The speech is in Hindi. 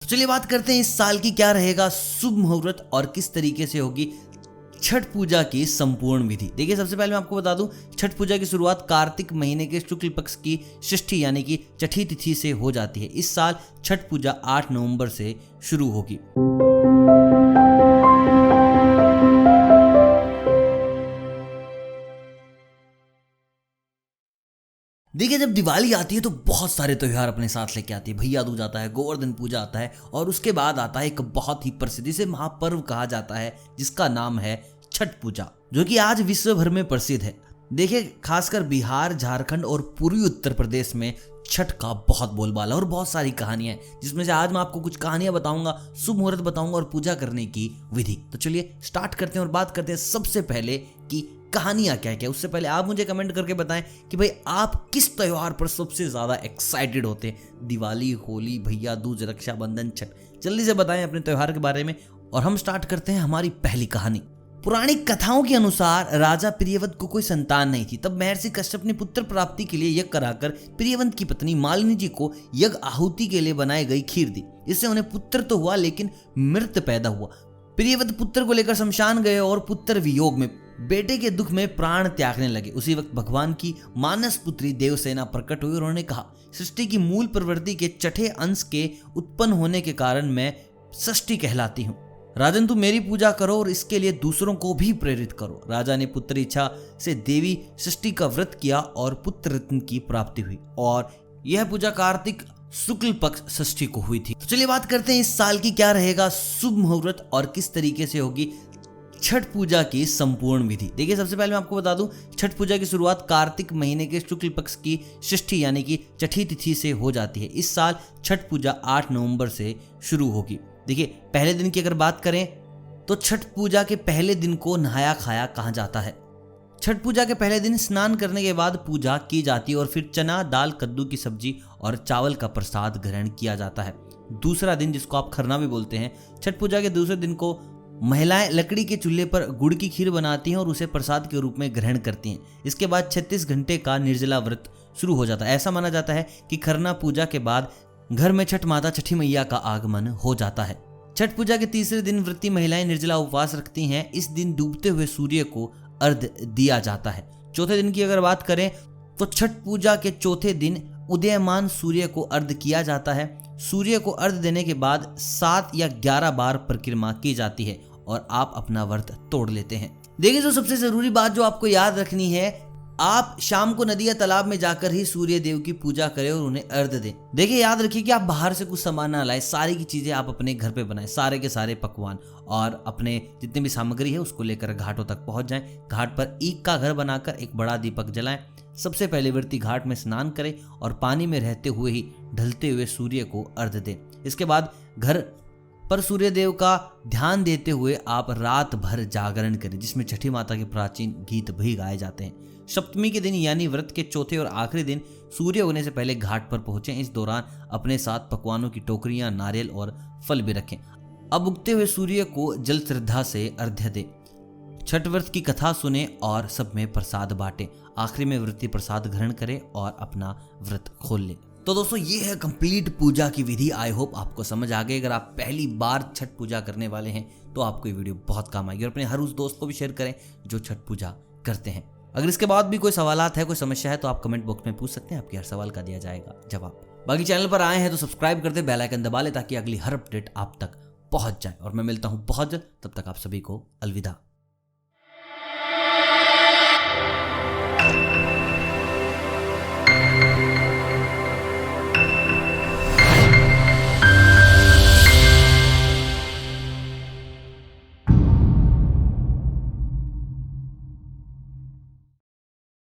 तो चलिए बात करते हैं इस साल की क्या रहेगा शुभ मुहूर्त और किस तरीके से होगी छठ पूजा की संपूर्ण विधि। देखिए सबसे पहले मैं आपको बता दूं, छठ पूजा की शुरुआत कार्तिक महीने के शुक्ल पक्ष की षष्ठी यानी कि छठी तिथि से हो जाती है। इस साल छठ पूजा 8 नवंबर से शुरू होगी। देखिए जब दिवाली आती है तो बहुत सारे त्योहार अपने साथ लेके आती है। भैया दूज आता है, गोवर्धन पूजा आता है और उसके बाद आता है एक बहुत ही प्रसिद्ध, इसे महापर्व कहा जाता है, जिसका नाम है छठ पूजा, जो कि आज विश्व भर में प्रसिद्ध है। देखिए खासकर बिहार, झारखंड और पूर्वी उत्तर प्रदेश में छठ का बहुत बोलबाला और बहुत सारी कहानियां हैं, जिसमें से आज मैं आपको कुछ कहानियां बताऊंगा, शुभ मुहूर्त बताऊंगा और पूजा करने की विधि। तो चलिए स्टार्ट करते हैं और बात करते हैं सबसे पहले कि कहानियां क्या क्या। उससे पहले आप मुझे कमेंट करके बताएं कि भाई आप किस त्योहार पर सबसे ज्यादा एक्साइटेड होते हैं। दिवाली, होली, भैया दूज, रक्षाबंधन, छठ। जल्दी से बताएं अपने त्योहार के बारे में और हम स्टार्ट करते हैं हमारी पहली कहानी। पुराणिक कथाओं के अनुसार राजा प्रियव्रत को कोई संतान नहीं थी। तब महर्षि कश्यप ने पुत्र प्राप्ति के लिए यज्ञ कराकर प्रियव्रत की पत्नी मालिनी जी को यज्ञ आहुति के लिए बनाई गई खीर दी। इससे उन्हें पुत्र तो हुआ लेकिन मृत पैदा हुआ। प्रियव्रत पुत्र को लेकर शमशान गए और पुत्र वियोग में बेटे के दुख में प्राण त्यागने लगे। उसी वक्त भगवान की मानस पुत्री देवसेना प्रकट हुई और उन्होंने कहा, सृष्टि की मूल प्रवृत्ति के छठे अंश के उत्पन्न होने के कारण मैं षष्ठी कहलाती हूँ। राजन तुम मेरी पूजा करो और इसके लिए दूसरों को भी प्रेरित करो। राजा ने पुत्र इच्छा से देवी षष्ठी का व्रत किया और पुत्र रत्न की प्राप्ति हुई और यह पूजा कार्तिक शुक्ल पक्ष षष्ठी को हुई थी। तो चलिए बात करते हैं इस साल की क्या रहेगा शुभ मुहूर्त और किस तरीके से होगी छठ पूजा की संपूर्ण विधि। देखिए सबसे पहले मैं आपको बता दूं, छठ पूजा की शुरुआत कार्तिक महीने के शुक्ल पक्ष की षष्ठी यानी कि छठी तिथि से हो जाती है। इस साल छठ पूजा 8 नवंबर से शुरू होगी। देखिए पहले दिन की अगर बात करें तो छठ पूजा के पहले दिन को नहाया खाया कहा जाता है। छठ पूजा के पहले दिन स्नान करने के बाद पूजा की जाती है और फिर चना दाल, कद्दू की सब्जी और चावल का प्रसाद ग्रहण किया जाता है। दूसरा दिन, जिसको आप खरना भी बोलते हैं, छठ पूजा के दूसरे दिन को महिलाएं लकड़ी के चूल्हे पर गुड़ की खीर बनाती हैं और उसे प्रसाद के रूप में ग्रहण करती हैं। इसके बाद 36 घंटे का निर्जला व्रत शुरू हो जाता है। ऐसा माना जाता है कि खरना पूजा के बाद घर में छठ माता छठी मैया का आगमन हो जाता है। छठ पूजा के तीसरे दिन व्रती महिलाएं निर्जला उपवास रखती हैं। इस दिन डूबते हुए सूर्य को अर्घ्य दिया जाता है। चौथे दिन की अगर बात करें तो छठ पूजा के चौथे दिन उदयमान सूर्य को अर्घ्य किया जाता है। सूर्य को अर्घ्य देने के बाद 7 या 11 बार परिक्रमा की जाती है और आप अपना व्रत तोड़ लेते हैं। देखिए जो सबसे जरूरी बात जो आपको याद रखनी है, आप शाम को नदी या तालाब में जाकर ही सूर्य देव की पूजा करें और उन्हें अर्घ्य दें। देखिए याद रखिए कि आप बाहर से कुछ सामान ना लाएं, सारी की चीजें आप अपने घर पे बनाएं, सारे के सारे पकवान, और अपने जितनी भी सामग्री है उसको लेकर घाटों तक पहुंच जाएं। घाट पर ईख का घर बनाकर एक बड़ा दीपक जलाएं। सबसे पहले व्रती घाट में स्नान करें और पानी में रहते हुए ही ढलते हुए सूर्य को अर्घ्य दें। इसके बाद घर पर सूर्य देव का ध्यान देते हुए आप रात भर जागरण करें, जिसमें छठी माता के प्राचीन गीत भी गाए जाते हैं। सप्तमी के दिन यानी व्रत के चौथे और आखिरी दिन सूर्य उगने से पहले घाट पर पहुंचें। इस दौरान अपने साथ पकवानों की टोकरियां, नारियल और फल भी रखें। अब उगते हुए सूर्य को जल श्रद्धा से अर्घ्य दें। छठ व्रत की कथा सुने और सब में प्रसाद बांटें। आखिरी में व्रती प्रसाद ग्रहण करें और अपना व्रत खोल लें। तो दोस्तों ये है कंप्लीट पूजा की विधि। आई होप आपको समझ आ गई। अगर आप पहली बार छठ पूजा करने वाले हैं तो आपको ये वीडियो बहुत काम आएगी और अपने हर उस दोस्त को भी शेयर करें जो छठ पूजा करते हैं। अगर इसके बाद भी कोई सवालात है, कोई समस्या है तो आप कमेंट बॉक्स में पूछ सकते हैं। आपके हर सवाल का दिया जाएगा जवाब। बाकी चैनल पर आए हैं तो सब्सक्राइब करते, बेल आइकन दबा ले ताकि अगली हर अपडेट आप तक पहुंच जाए। और मैं मिलता हूं बहुत जल्द, तब तक आप सभी को अलविदा।